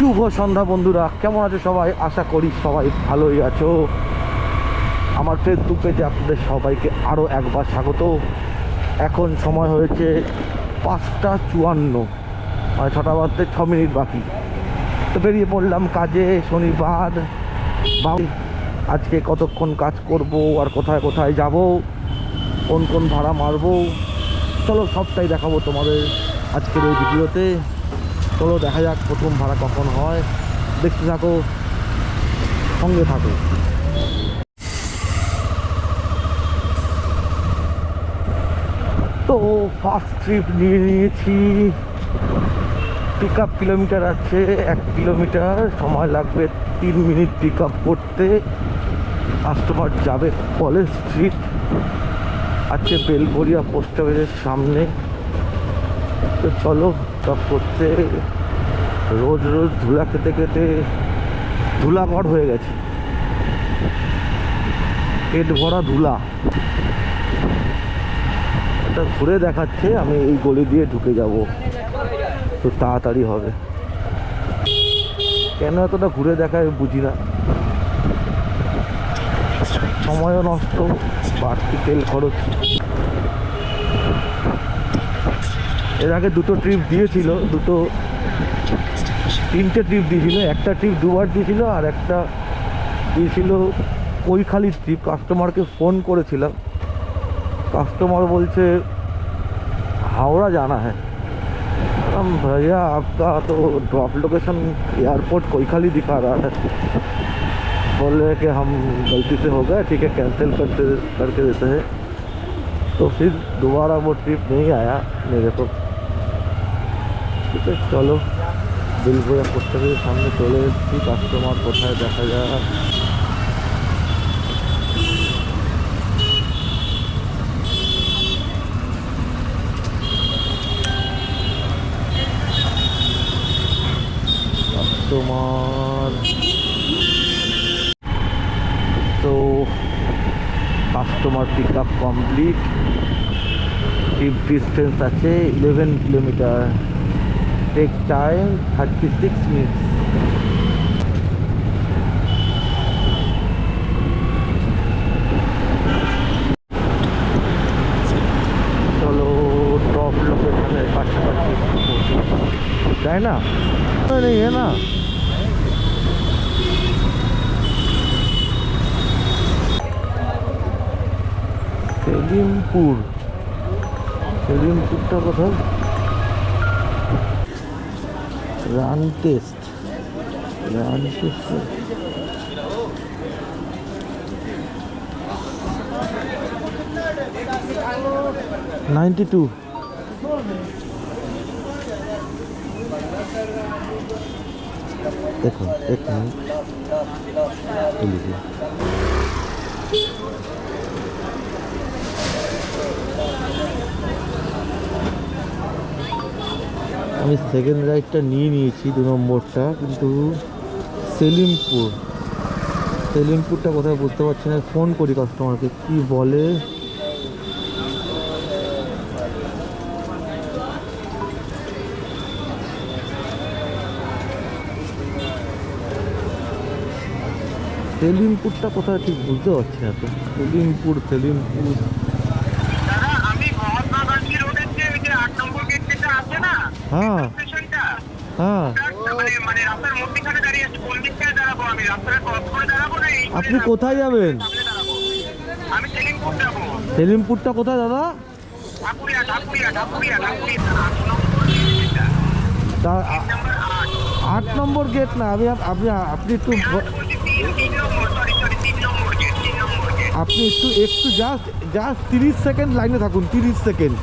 শুভ সন্ধ্যা বন্ধুরা, কেমন আছো সবাই? আশা করি সবাই ভালোই আছো। আমার ফেসবুক পেজে আপনাদের সবাইকে আরও একবার স্বাগত। এখন সময় হয়েছে 5:54, মানে 6টা বাজতে 6 মিনিট বাকি। তো বেরিয়ে পড়লাম কাজে। শনিবার আজকে কতক্ষণ কাজ করব, আর কোথায় কোথায় যাব, কোন কোন ভাড়া মারবো, চলো সবটাই দেখাবো তোমাদের আজকের এই ভিডিওতে। চলো দেখা যাক প্রথম ভাড়া কখন হয়, দেখতে থাকো, সঙ্গে থাকো। তো ফার্স্ট ট্রিপ নিয়ে নিয়েছি। পিক আপ কিলোমিটার আছে 1 কিলোমিটার, সময় লাগবে 3 মিনিট পিক আপ করতে। কাস্টমার যাবে কলেজ স্ট্রিট, আছে বেলঘরিয়া পোস্ট অফিসের সামনে। তো চলো পিক করতে। রোজ রোজ ধুলা খেতে খেতে ধুলাগড় হয়ে গেছে, পেট ভরা ধুলা। এটা ঘুরে দেখাচ্ছে আমি এই গলি দিয়ে ঢুকে যাব, তো তাড়াতাড়ি হবে। কেন এতটা ঘুরে দেখায় বুঝি না, সময়ও নষ্ট, বাড়তি তেল খরচ। এর আগে দুটো ট্রিপ দিয়েছিল, তিনটে ট্রিপ দিয়েছিল। একটা ট্রিপ দুবার দিয়েছিল, আর একটা দিয়েছিল কৈখালির ট্রিপ। কাস্টমারকে ফোন করেছিলাম, কাস্টমার বলছে हावड़ा जाना है। हम भैया आपका तो ड्रॉप लोकेशन एयरपोर्ट कोईखाली दिखा रहा है। बोल रहे कि हम गलती से हो गए, ठीक है कैंसिल करके देते हैं। तो फिर दोबारा वो ट्रिप नहीं आया मेरे को। ठीक है चलो, बेलघरिया पोस्ट ऑफिस सामने चले एसेছি। কাস্টমার কোথায় দেখা যায়। কাস্টমার তো customer pick up complete. Trip distance আছে 11 কিলোমিটার, টেক টাইম 36 মিনিটস। চলো ড্রপ লোকেশনের কাছাকাছি তাই না? नहीं है ना, সেলিমপুরটা কোথায়? Run test 92। देखो एक मिनट लीजिए। আমি সেকেন্ড রাইডটা নিয়ে নিয়েছি, 2 নম্বরটা, কিন্তু সেলিমপুরটা কোথায় বুঝতে পারছি না। ফোন করি কাস্টমারকে, কি বলে। সেলিমপুরটা কোথায় ঠিক বুঝতে পারছি না তো। সেলিমপুর হ্যাঁ হ্যাঁ। আপনি কোথায় যাবেন? সেলিমপুরটা কোথায় দাদা? 8 নম্বর গেট না। আপনি একটু জাস্ট 30 সেকেন্ড লাইনে থাকুন। 30 সেকেন্ড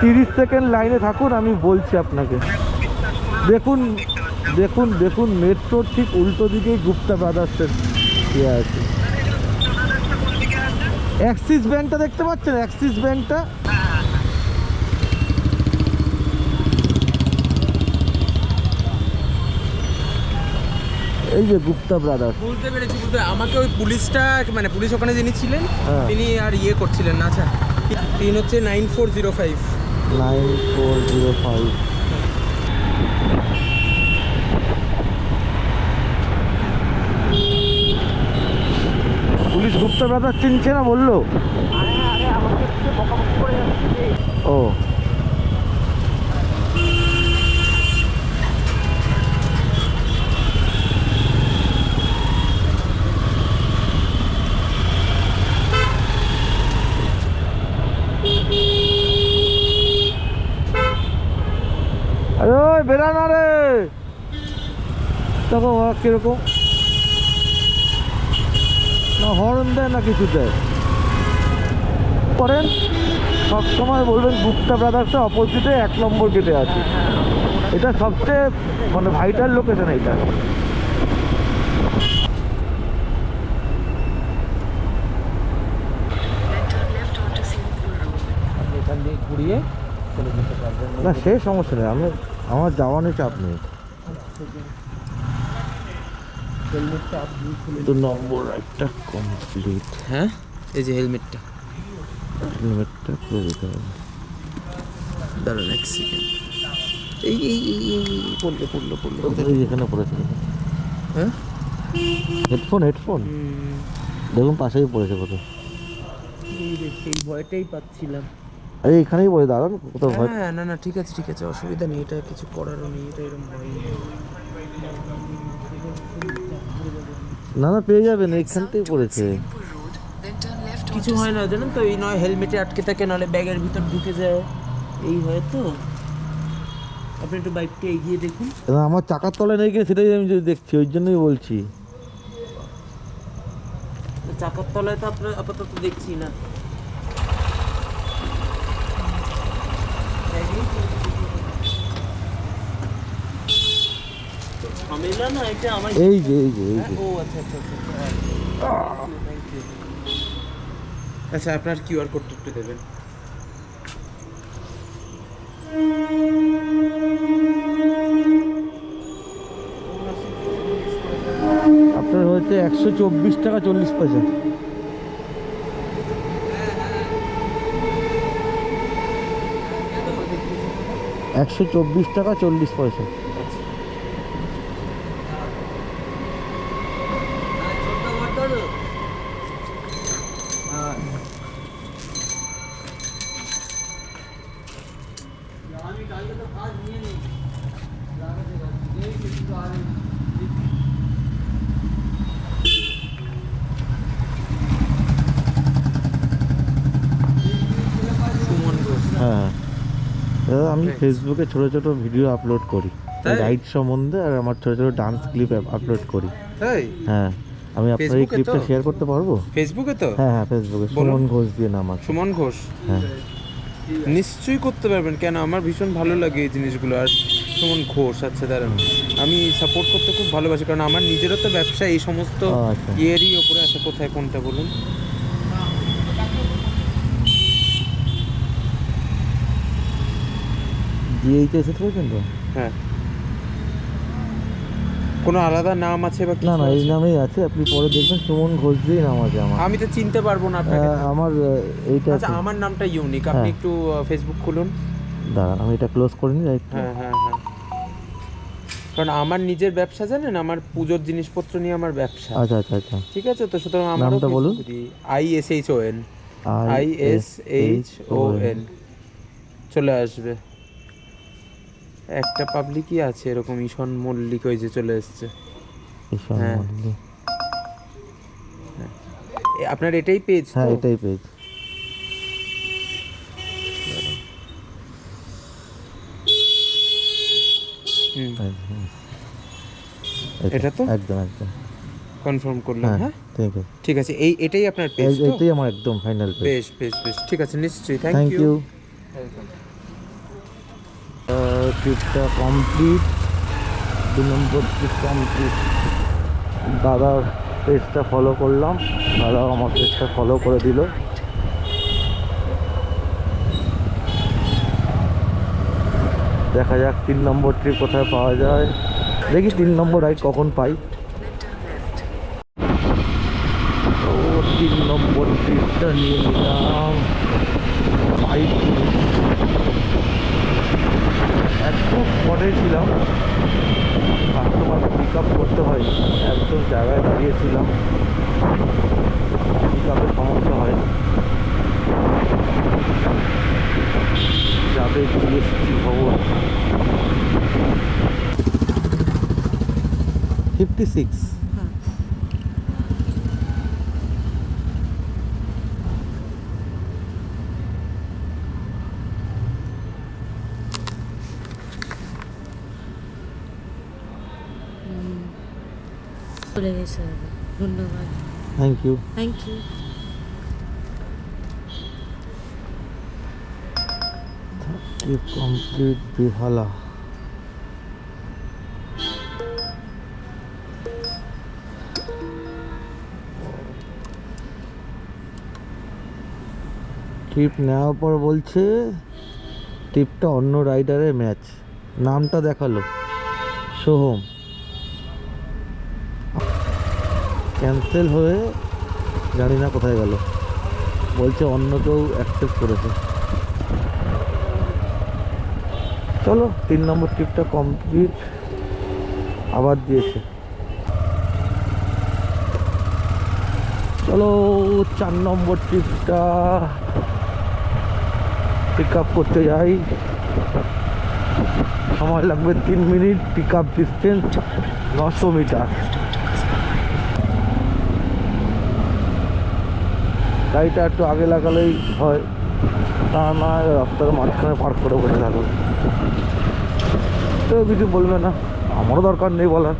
30 সেকেন্ড লাইনে থাকুন, আমি বলছি আপনাকে। দেখুন মেট্রোর ঠিক উল্টো দিকেই গুপ্তা ব্রাদার্সের ইয়ে আছে। অ্যাক্সিস ব্যাংকটা দেখতে পাচ্ছেন? অ্যাক্সিস ব্যাংকটা এই যে গুপ্তা ব্রাদার্স। বুঝতে পেরেছি। আমাকে ওই পুলিশটা, মানে পুলিশ ওখানে যিনি ছিলেন তিনি আর ইয়ে করছিলেন না। আচ্ছা, পিন হচ্ছে 9405। পুলিশ গুপ্তা ব্রাদার চিনছে না বললো? ও আরে ওই বেরা না রে, দেখো কিরকম না হর্ন দেয় না কিছু দেয় করেন। সবসময় বলবেন গুপ্তা ব্রাদার্সে অপোজিটে 1 নম্বর গেটে আছে। এটা সবচেয়ে মানে ভাইটাল লোকেশন এইটা। এখান দিয়ে ঘুরিয়ে চলে যেতে পারবেন। না সে সমস্যা নেই, আমার যাওয়া নিয়ে চাপ নেই। হেলমেটটা আপনি খুলে 2 নম্বর রাইডটা কমপ্লিট। হ্যাঁ এই যে হেলমেটটা খুলে দিতে হবে। দাঁড়ান এক সেকেন্ড। এই এই এই এই পড়লো এই যেখানে পড়েছে, হ্যাঁ হেডফোন দেখুন পাশেই পড়েছে কোথাও। এই ভয়টাই পাচ্ছিলাম। আরে এখানেই পড়ে, দাঁড়ান কোথাও ভয়। হ্যাঁ না ঠিক আছে অসুবিধা নেই, এটা কিছু করারও নেই, এটা এরকম হয়। না পেয়ে যাবেন, এইখানটাই পড়েছে। কিছু হয় না জানেন তো, এই নয় হেলমেটে আটকে থাকে, নাহলে ব্যাগের ভিতর ঢুকে যায়, এই হয় তো। আপনি একটু বাইকটা এগিয়ে দেখুন। আমার চাকার তলায় নেই কিনা সেটাই আমি দেখছি, ওই জন্যই বলছি। চাকার তলায় তো আপনার আপাতত দেখছি না। ঝামেলা না এটা আমার। এই যে ও আচ্ছা আচ্ছা আপনার কিউআর কোডটা একটু দেবেন। আপনার হচ্ছে 124 টাকা 40 পয়সা। টাকা 40 পয়সা। হ্যাঁ দাদা, আমি ফেসবুকে ছোট ছোট ভিডিও আপলোড করি রাইড সম্বন্ধে, আর আমার ছোট ছোট ডান্স ক্লিপ আপলোড করি। তাই? হ্যাঁ, আমি আপনার এই ক্লিপটা শেয়ার করতে পারবো? ফেসবুকে তো? হ্যাঁ ফেসবুকে সুমন ঘোষ দিয়ে নাম আছে। সুমন ঘোষ? হ্যাঁ নিশ্চয়ই করতে পারবেন, কেন আমার ভীষণ ভালো লাগে এই জিনিসগুলো। আর সুমন ঘোষ, আচ্ছা দাঁড়ান, আমি সাপোর্ট করতে খুব ভালোবাসি, কারণ আমার নিজেরও তো ব্যবসা এই সমস্ত ইয়েরই ওপরে আছে। কোথায় কোনটা বলুন? জিএইচএস এ থাকেন তো? হ্যাঁ। কোনো আলাদা নাম আছে বা? না এই নামেই আছে, আপনি পরে দেখবেন সুমন ঘোষ দিয়ে নাম আছে আমার। আমি তো চিনতে পারবো না আপনাকে। আমার এইটা আচ্ছা আমার নামটা ইউনিক, আপনি একটু ফেসবুক খুলুন। দাঁড়ান আমি এটা ক্লোজ করে নিই। হ্যাঁ কারণ আমার নিজের ব্যবসা, জানেন, আমার পুজোর জিনিসপত্র নিয়ে আমার ব্যবসা। আচ্ছা ঠিক আছে, তো সুতরাং আমারও নামটা বলুন। ISHON চলে আসবে। একটা পাবলিকই আছে এরকম, ঈশান মল্লিক, ওই যে চলে এসছে। হ্যাঁ আপনার এটাই পেজ? হ্যাঁ এটাই পেজ। এটা তো একদম কনফার্ম করলাম। হ্যাঁ ঠিক আছে, এটাই আপনার পেজ? এটাই আমার একদম ফাইনাল পেজ। বেশ ঠিক আছে, নিশ্চয়ই। Thank you. ট্রিপটা কমপ্লিট, 2 নম্বর ট্রিপ কমপ্লিট। দাদার পেজটা ফলো করলাম, দাদাও আমার পেজটা ফলো করে দিল। দেখা যাক 3 নম্বর ট্রিপ কোথায় পাওয়া যায়। দেখি 3 নম্বর রাইড কখন পাই। ও 3 নম্বর ট্রিপটা নিয়ে নিলাম। একদম স্পটেই ছিলাম, কাস্টমারকে পিক আপ করতে হয়, একদম জায়গায় দাঁড়িয়েছিলাম, পিক আপের সমস্যা হয়। যাবে জিএসটি ভবন 56। চলে গেছে দাদা, ধন্যবাদ। Thank you. Thank you. Complete Behala. Trip নেওয়ার পর বলছে ট্রিপটা অন্য রাইডারের ম্যাচ, নামটা দেখালো সোহম, ক্যান্সেল হয়ে জানি না কোথায় গেল, বলছে অন্য কেউ অ্যাকসেপ্ট করেছে। চলো 3 নম্বর ট্রিপটা কমপ্লিট, আবার দিয়েছে। চলো 4 নম্বর ট্রিপটা পিক আপ করতে যাই, সময় লাগবে 3 মিনিট, পিক আপ ডিস্টেন্স 900 মিটার। গাড়িটা একটু আগে লাগালেই হয়, তা না রাস্তার মাঝখানে পার্ক করে বসে থাকুন, কেউ কিছু বলবে না, আমারও দরকার নেই বলার।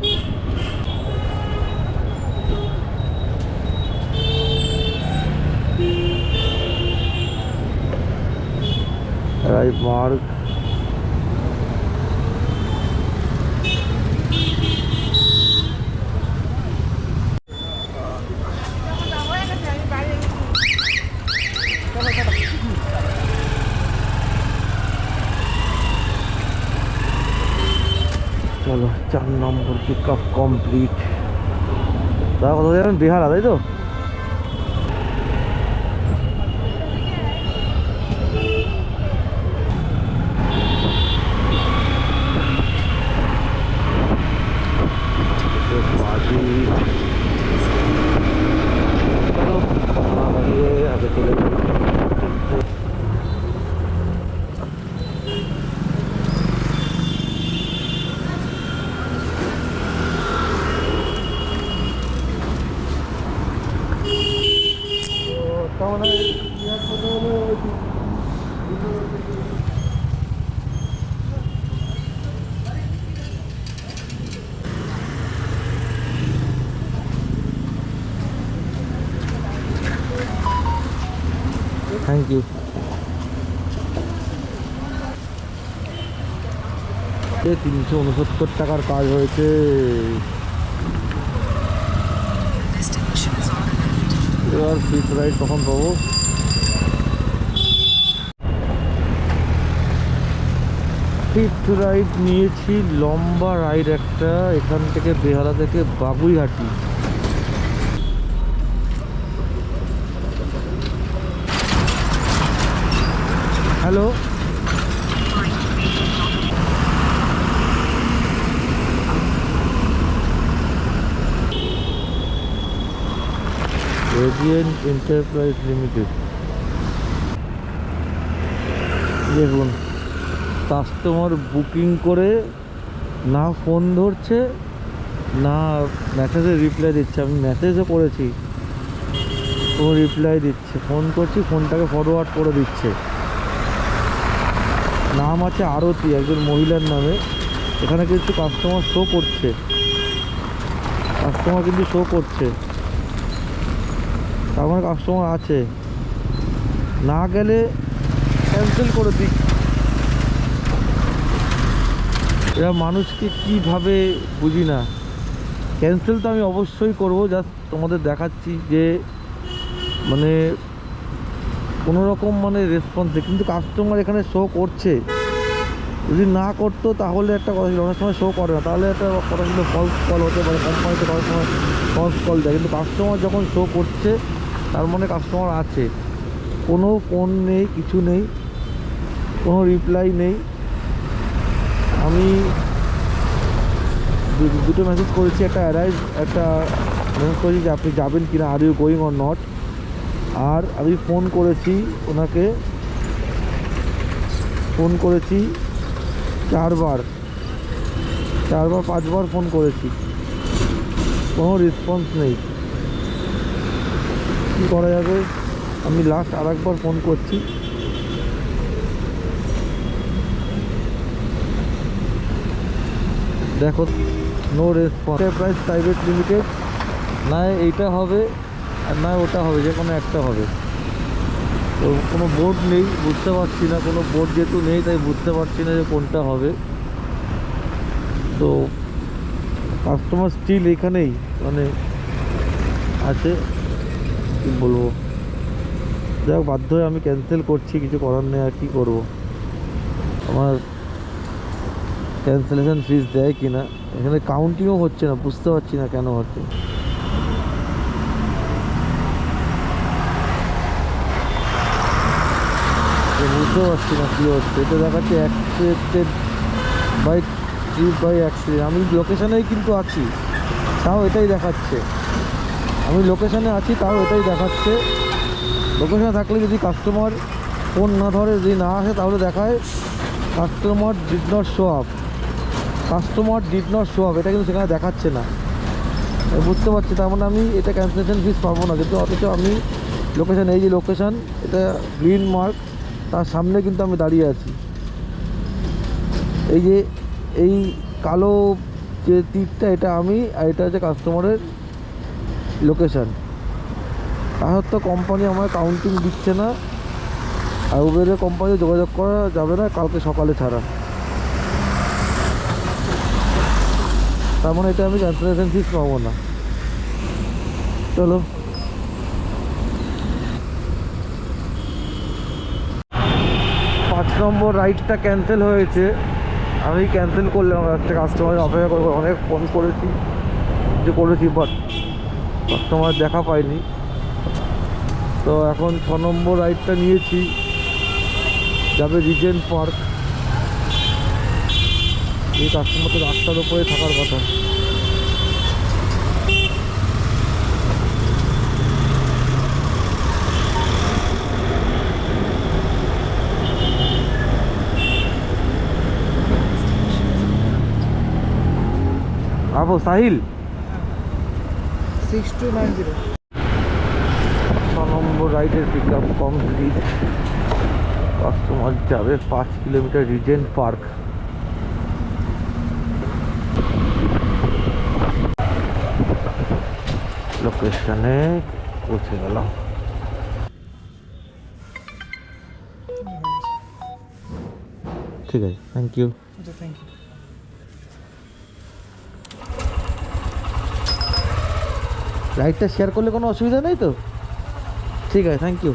Right mark. চলো 4 নম্বর পিক আপ কমপ্লিট। দাদা কোথায় যাবেন? বিহারা, তাই তো? চলো আগে চলে যাই। Thank you. 369 টাকার কাজ হয়েছে। এবার ফিক্স রাইড কখন পাবো? ফিক্স রাইড নিয়েছি, লম্বা রাইড একটা, এখান থেকে বেহালা থেকে Baguiati. Hello, radiant enterprise limited. দেখুন, কাস্টমার বুকিং করে না ফোন ধরছে, না মেসেজে রিপ্লাই দিচ্ছে। আমি মেসেজও করেছি, কোনো রিপ্লাই দিচ্ছে, ফোন করছি ফোনটাকে ফরওয়ার্ড করে দিচ্ছে। নাম আছে আরতি, একজন মহিলার নামে। এখানে কিন্তু কাস্টমার শো করছে, কাস্টমার কিন্তু শো করছে, তার মানে কাস্টমার আছে। না গেলে ক্যান্সেল করে দিই। এরা মানুষকে কীভাবে বুঝি না। ক্যান্সেল তো আমি অবশ্যই করব, জাস্ট তোমাদের দেখাচ্ছি যে মানে কোনো রকম মানে রেসপন্সে, কিন্তু কাস্টমার এখানে শো করছে। যদি না করতো তাহলে একটা কথা ছিল, অনেক সময় শো করে না, তাহলে একটা কথা ছিল ফলস কল হতে পারে, কোম্পানিতে করার সময় ফলস কল দেয়। কিন্তু কাস্টমার যখন শো করছে তার মানে কাস্টমার আছে, কোনো ফোন নেই, কিছু নেই, কোনো রিপ্লাই নেই। আমি দুটো মেসেজ করেছি, একটা অ্যারাইভ, একটা মেসেজ করেছি যে আপনি যাবেন কি না, are you going or not. আর আমি ফোন করেছি ওনাকে, ফোন করেছি 4বার 5বার ফোন করেছি, কোনো রেসপন্স নেই। কী করা যাবে? আমি লাস্ট আর একবার ফোন করছি। দেখো, no response. Enterprise private limited, না এইটা হবে আর না ওটা হবে, যে কোনো একটা হবে। তো কোনো বোর্ড নেই, বুঝতে পারছি না, কোনো বোর্ড যেহেতু নেই তাই বুঝতে পারছি না যে কোনটা হবে। তো কাস্টমার স্টিল এখানেই মানে আছে, কী বলবো। যাই হোক, বাধ্য হয়ে আমি ক্যান্সেল করছি, কিছু করার নেই। আর কী করবো, আমার ক্যান্সেলেশন ফিস দেয় কি না, এখানে কাউন্টিংও হচ্ছে না, বুঝতে পারছি না কেন হচ্ছে। বুঝতে পারছি না কী হচ্ছে। এটা দেখাচ্ছে accepted by trip by accident. আমি লোকেশানেই কিন্তু আছি, তাও এটাই দেখাচ্ছে। আমি লোকেশানে আছি, তাও এটাই দেখাচ্ছে। লোকেশানে থাকলে যদি কাস্টমার ফোন না ধরে, যদি না আসে, তাহলে দেখায় customer did not show up, customer did not show up. এটা কিন্তু সেখানে দেখাচ্ছে না। আমি বুঝতে পারছি, তার মানে আমি এটা ক্যান্সেলেশন ফিস পাবো না। কিন্তু অথচ আমি লোকেশান, এই যে লোকেশান, এটা গ্রিন মার্ক, তার সামনে কিন্তু আমি দাঁড়িয়ে আছি। এই যে এই কালো যে তীরটা, এটা আমি, আর এটা হচ্ছে কাস্টমারের লোকেশান। তার তো কোম্পানি আমার কাউন্টিং দিচ্ছে না, আর উবেরের কোম্পানি যোগাযোগ করা যাবে না কালকে সকালে ছাড়া। তার মানে এটা আমি ক্যান্সেলেশন ফিস পাবো না। চলো, 5 নম্বর রাইডটা ক্যান্সেল হয়েছে। আমি ক্যান্সেল করলাম, একটা কাস্টমার অপেক্ষা করবো, অনেক ফোন করেছি যে করেছি, বাট কাস্টমার দেখা পাইনি। তো এখন 6 নম্বর রাইডটা নিয়েছি, যাবে রিজেন্ট পার্ক। এই কাস্টমার তো রাস্তার উপরে থাকার কথা। আবো সাহিল 6290 6 নম্বর রাইডের পিক আপ কমপ্লিট। কাস্টমার যাবে 5 কিলোমিটার রিজেন্ট পার্ক। লোকেশনে পৌঁছে গেলাম। ঠিক আছে, থ্যাংক ইউ। আচ্ছা, থ্যাংক ইউ। রাইডটা শেয়ার করলে কোনো অসুবিধা নেই তো? ঠিক আছে, থ্যাংক ইউ।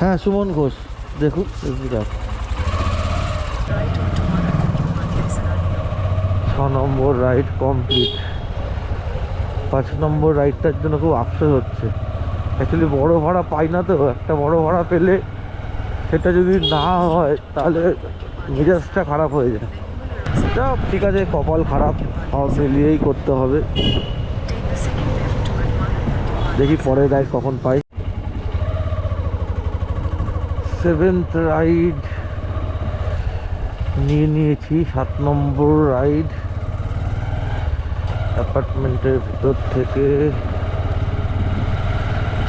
হ্যাঁ, সুমন ঘোষ, দেখুন ফেসবুক। 6 নম্বর রাইড কমপ্লিট। 5 নম্বর রাইডটার জন্য খুব আফসোস হচ্ছে। অ্যাকচুয়ালি বড় ভাড়া পাই না, তো একটা বড় ভাড়া পেলে সেটা যদি না হয় তাহলে মেজাজটা খারাপ হয়ে যায়। যাও, ঠিক আছে, কপাল খারাপ, সব মিলিয়েই করতে হবে। দেখি পরের রাইড কখন পাই। 7th রাইড নিয়েছি, 7 নম্বর রাইড। অ্যাপার্টমেন্টের ভিতর থেকে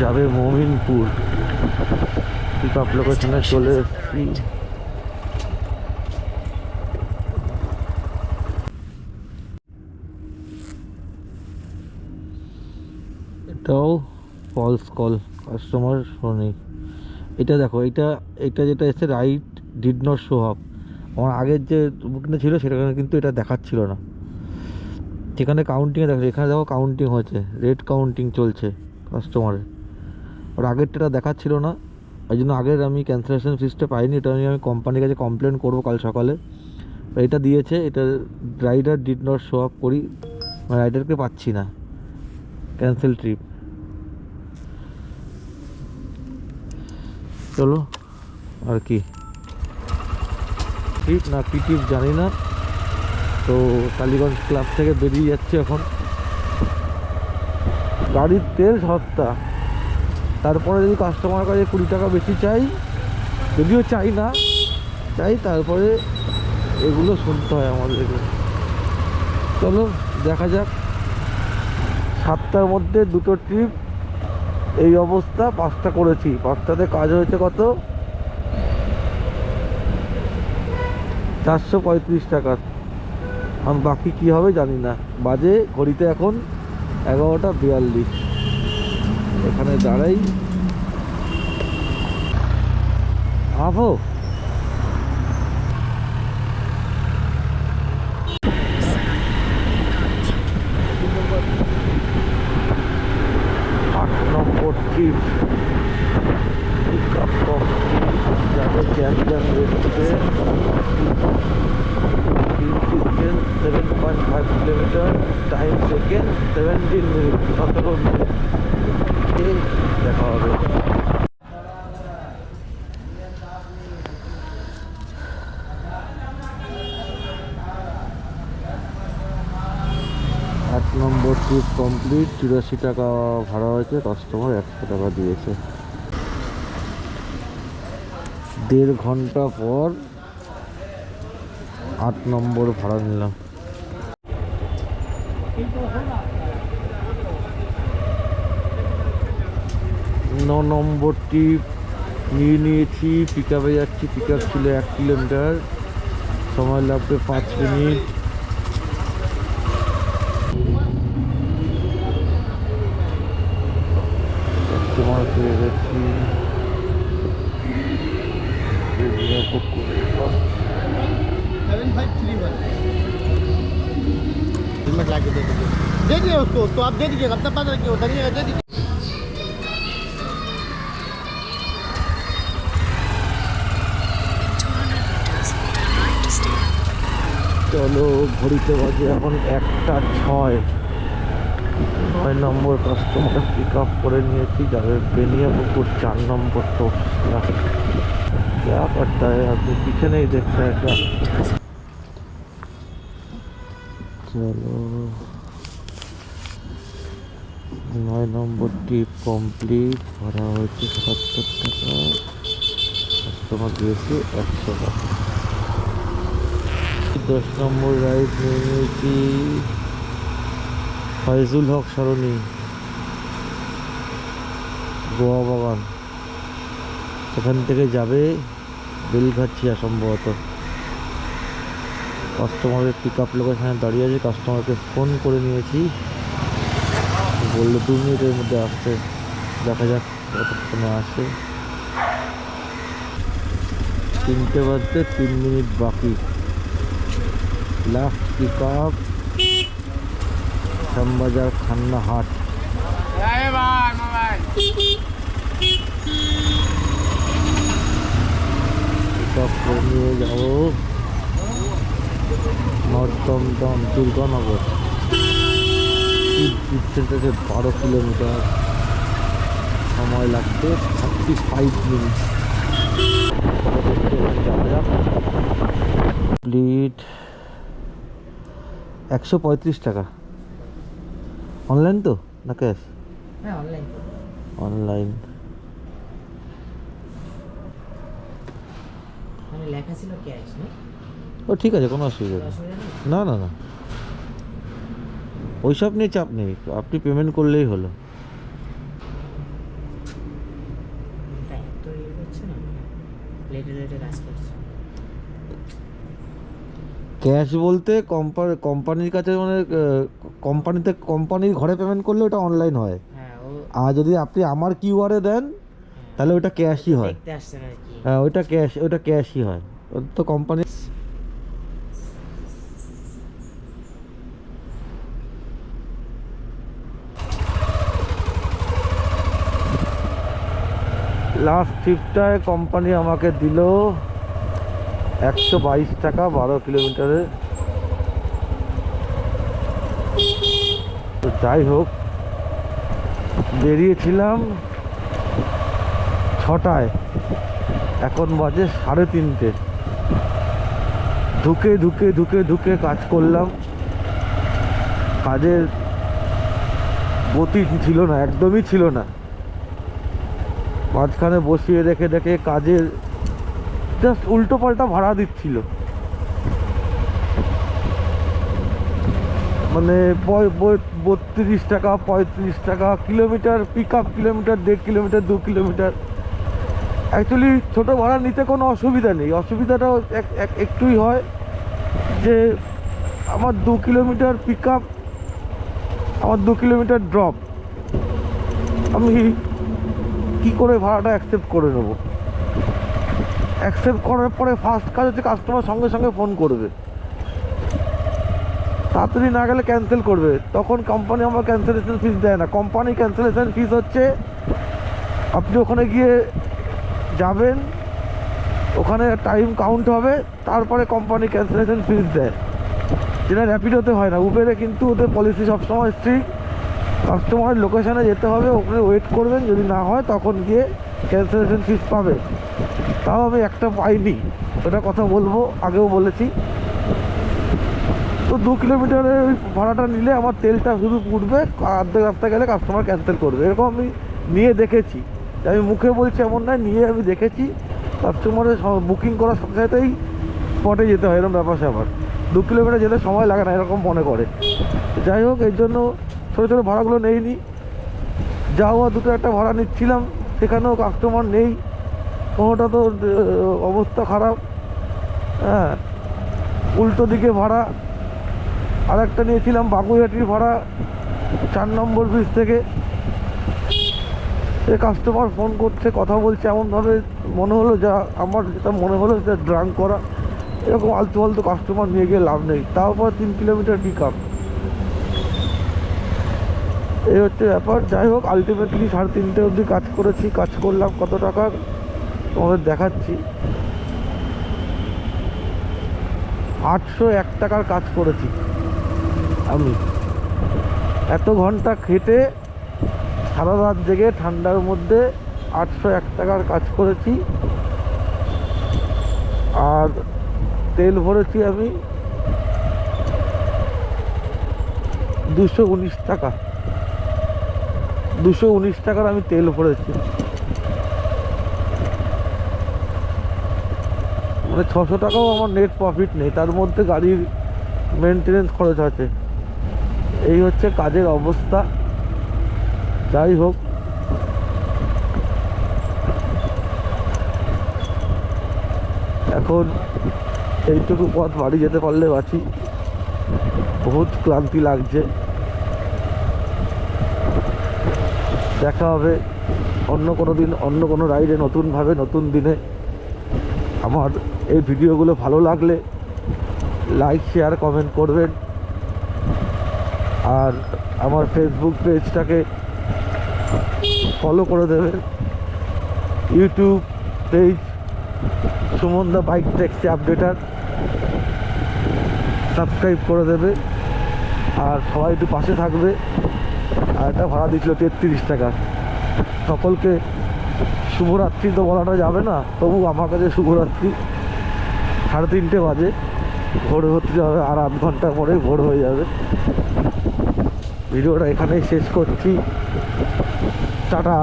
যাবে মমিনপুর। পিক আপ লোকেশনে চলে এসেছি। এটাও ফলস কল, কাস্টমার শোনে। এটা দেখো, এটা যেটা এসে write did not show up, আমার আগের যে বুকিংটা ছিল সেখানে কিন্তু এটা দেখাচ্ছিল না। সেখানে কাউন্টিংয়ে দেখো, এখানে দেখো কাউন্টিং হচ্ছে, রেড কাউন্টিং চলছে কাস্টমারের। ওর আগেরটা দেখাচ্ছিল না, ওই জন্য আগের আমি ক্যান্সেলেশন ফিসটা পাইনি। এটা নিয়ে আমি কোম্পানির কাছে কমপ্লেন করবো কাল সকালে। এটা দিয়েছে, এটা rider did not show up করি, রাইডারকে পাচ্ছি না, ক্যান্সেল ট্রিপ। চলো, আর কি। ট্রিপ না কি ট্রিপ জানি না। তো টালিগঞ্জ ক্লাব থেকে বেরিয়ে যাচ্ছে এখন। গাড়ির তেল সস্তা, তারপরে যদি কাস্টমার কাছে 20 টাকা বেশি চাই, যদিও চাই না, চাই তারপরে এগুলো শুনতে হয় আমাদেরকে। চলো দেখা যাক। 7টার মধ্যে 2টো ট্রিপ, এই অবস্থা। 5টা করেছি, 5টাতে কাজ হয়েছে কত? 435 টাকা। আমি বাকি কি হবে জানি না। বাজে ঘড়িতে এখন 11টা 42। এখানে দাঁড়াই। আবো নম্বর ট্রিপ যাবে champion restaurant. 7.5 kilometre, time second 17 minute, 17 minute. দেখা হবে। আট নম্বর ট্রিপ কমপ্লিট। 84 টাকা ভাড়া হয়েছে, কাস্টমার 100 টাকা দিয়েছে। 1.5 ঘন্টা পর 8 নম্বর ভাড়া নিলাম। 9 নম্বর ট্রিপ নিয়েছি। পিক আপে যাচ্ছি। পিক আপ ছিল 1 কিলোমিটার, সময় লাগবে 5 মিনিট। কাস্টমার পেয়ে গেছি। हेलमेट ला के दे दीजिए उसको, तो आप दे दीजिएगा, अपना पास रखिए, उतरिएगा, दे दीजिए। চলো, ঘড়িতে বাজে এখন 1টা 6। 9 নম্বর কাস্টমার পিক আপ করে নিয়েছি, যাবে বেনিয়াপুকুর 4 নম্বর তো। क्या करता है आदमी, पीछे नहीं देखता है क्या। चलो 9 নম্বর ট্রিপ কমপ্লিট। ভাড়া হয়েছে 77 টাকা, কাস্টমার দিয়েছে 100 টাকা। 10 নম্বর রাইড নিয়ে নিয়েছি ফয়জুল হক সরণি, গোয়া বাগান। সেখান থেকে যাবে বেলঘাছিয়া সম্ভবত। কাস্টমারের পিক আপ লোকেশনে দাঁড়িয়ে আছে, কাস্টমারকে ফোন করে নিয়েছি, বললো 2 মিনিটের মধ্যে আসতে। দেখা যাক কতক্ষণে আসে। 3টে বাজতে 3 মিনিট বাকি। Last pick up Shyambazar Khannahat. Pick up করে নিয়ে যাবো north Dumdum Durganagar. Distance 12 kilometre, সময় লাগবে 35 মিনিট। প্লিট 135 টাকা। অনলাইন তো না ক্যাশ? হ্যাঁ অনলাইন। অনলাইন। মানে লেখা ছিল ক্যাশ না? ও ঠিক আছে, কোনো অসুবিধা নেই। না না না, ওইসব নিয়ে চাপ নেই, আপনি পেমেন্ট করলেই হলো। ক্যাশ বলতে কোম্পানির কাছে, মানে কোম্পানির ঘরে পেমেন্ট করলে ওটা অনলাইন হয়। আর যদি আপনি আমার কিউআরে দেন তাহলে ওটা ক্যাশই হয়। হ্যাঁ ওইটা ক্যাশই হয়, তো কোম্পানি। লাস্ট ট্রিপটায় কোম্পানি আমাকে দিল 122 টাকা 12 কিলোমিটারে। তো যাই হোক, বেরিয়েছিলাম 6টায়, এখন বাজে 3:30। ধুকে ধুকে ধুকে ধুকে কাজ করলাম, কাজের গতি ছিল না, একদমই ছিল না। মাঝখানে বসিয়ে রেখে রেখে কাজের জাস্ট উল্টো পাল্টা ভাড়া দিচ্ছিল। মানে 32 টাকা 35 টাকা kilometre, pick up kilometre, 1.5 kilometre 2 kilometre. Actually ছোটো ভাড়া নিতে কোনো অসুবিধা নেই, অসুবিধাটাও একটুই হয় যে আমার 2 কিলোমিটার পিক আপ, আমার 2 কিলোমিটার ড্রপ, আমি কী করে ভাড়াটা অ্যাকসেপ্ট করে নেব? অ্যাকসেপ্ট করার পরে ফার্স্ট কাজ হচ্ছে কাস্টমার সঙ্গে সঙ্গে ফোন করবে, তাড়াতাড়ি না গেলে ক্যান্সেল করবে। তখন কোম্পানি আমার ক্যান্সেলেশন ফিস দেয় না। কোম্পানি ক্যান্সেলেশন ফিস হচ্ছে আপনি ওখানে গিয়ে যাবেন, ওখানে টাইম কাউন্ট হবে, তারপরে কোম্পানি ক্যান্সেলেশন ফিস দেয়, যেটা র্যাপিডোতে হয় না। উবেরে কিন্তু ওদের পলিসি সবসময় স্ট্রিক্ট, কাস্টমারের লোকেশানে যেতে হবে, ওখানে ওয়েট করবেন, যদি না হয় তখন গিয়ে ক্যান্সেলেশন ফিস পাবে। তাও আমি একটা পাইনি, ওটা কথা বলবো, আগেও বলেছি। তো 2 কিলোমিটারের ওই ভাড়াটা নিলে আমার তেলটা শুধু পুড়বে, অর্ধেক রাস্তা গেলে কাস্টমার ক্যান্সেল করবে। এরকম আমি নিয়ে দেখেছি, আমি মুখে বলছি এমন নয়, নিয়ে আমি দেখেছি। কাস্টমারের বুকিং করার সাথে সাথেই স্পটে যেতে হয়, এরকম ব্যাপার স্যাপার। 2 কিলোমিটার যেতে সময় লাগে না, এরকম মনে করে। যাই হোক, এর জন্য ছোটো ছোটো ভাড়াগুলো নেইনি। যাওয়া দুটো একটা ভাড়া নিচ্ছিলাম, সেখানেও কাস্টমার নেই, কোনোটা তো অবস্থা খারাপ। হ্যাঁ, উল্টো দিকে ভাড়া। আর একটা নিয়েছিলাম বাগুইহাটির ভাড়া, 4 নম্বর ব্রিজ থেকে। সে কাস্টমার ফোন করছে, কথা বলছে, এমনভাবে মনে হলো, যা আমার যেটা মনে হলো সেটা ড্রাঙ্ক করা। এরকম আলতু ফালতু কাস্টমার নিয়ে গিয়ে লাভ নেই, তারপর 3 কিলোমিটার পিক আপ। এই হচ্ছে ব্যাপার। যাই হোক, আলটিমেটলি 3:30 অবধি কাজ করেছি। কাজ করলাম কত টাকা তোমাদের দেখাচ্ছি। 801 টাকার কাজ করেছি আমি। এত ঘন্টা খেটে সারা রাত জেগে ঠান্ডার মধ্যে 801 টাকার কাজ করেছি। আর তেল ভরেছি আমি 219 টাকা। 219 টাকার আমি তেল ভরেছি। মানে 600 টাকাও আমার নেট প্রফিট নেই, তার মধ্যে গাড়ির মেনটেনেন্স খরচ আছে। এই হচ্ছে কাজের অবস্থা। যাই হোক, এখন এইটুকু পথ বাড়ি যেতে পারলে বাঁচি, বহুত ক্লান্তি লাগছে। দেখা হবে অন্য কোনো দিন, অন্য কোনো রাইডে, নতুনভাবে, নতুন দিনে। আমার এই ভিডিওগুলো ভালো লাগলে লাইক, শেয়ার, কমেন্ট করবেন। আর আমার ফেসবুক পেজটাকে ফলো করে দেবেন। ইউটিউব পেজ সুমন দা বাইক ট্যাক্সি আপডেটার সাবস্ক্রাইব করে দেবে। আর সবাই একটু পাশে থাকবে। আর একটা ভাড়া দিয়েছিল 33 টাকা। সকলকে শুভরাত্রি তো বলাটা যাবে না, তবু আমার কাছে শুভরাত্রি। 3:30 বাজে, ভোর হতে যাবে, আর 8 ঘন্টা পরে ভোর হয়ে যাবে। ভিডিওটা এখানেই শেষ করছি। টাটা।